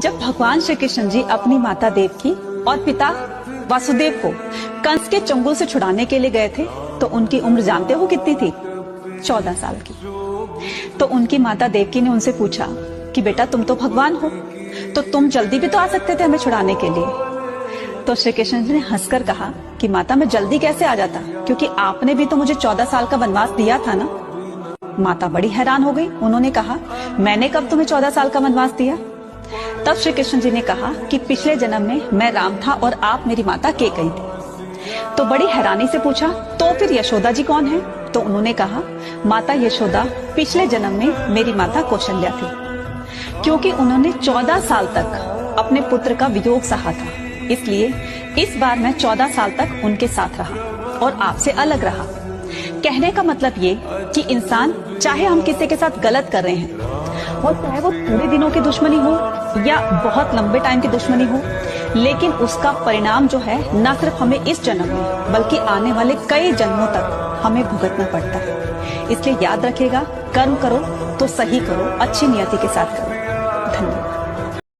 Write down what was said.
जब भगवान श्री कृष्ण जी अपनी माता देवकी और पिता वासुदेव को कंस के चंगुल से छुड़ाने के लिए गए थे तो उनकी उम्र जानते हो कितनी थी? 14 साल की। तो उनकी माता देवकी ने उनसे पूछा कि बेटा तुम तो भगवान हो, तो तुम जल्दी भी तो आ सकते थे हमें छुड़ाने के लिए। तो श्री कृष्ण जी ने हंसकर कहा कि माता मैं जल्दी कैसे आ जाता, क्योंकि आपने भी तो मुझे 14 साल का वनवास दिया था ना। माता बड़ी हैरान हो गई। उन्होंने कहा मैंने कब तुम्हें 14 साल का वनवास दिया? तब श्री कृष्ण जी ने कहा कि पिछले जन्म में मैं राम था और आप मेरी माता केकई थी। तो बड़ी हैरानी से पूछा तो फिर यशोदा जी कौन है? तो उन्होंने कहा माता यशोदा पिछले जन्म में मेरी माता कौशल्या थी, क्योंकि उन्होंने 14 साल तक अपने पुत्र का वियोग सहा था, इसलिए इस बार मैं 14 साल तक उनके साथ रहा और आपसे अलग रहा। कहने का मतलब ये कि इंसान चाहे हम किसी के साथ गलत कर रहे हैं और चाहे वो थोड़े दिनों की दुश्मनी हो या बहुत लंबे टाइम की दुश्मनी हो, लेकिन उसका परिणाम जो है न सिर्फ हमें इस जन्म में बल्कि आने वाले कई जन्मों तक हमें भुगतना पड़ता है। इसलिए याद रखिएगा, कर्म करो तो सही करो, अच्छी नियति के साथ करो। धन्यवाद।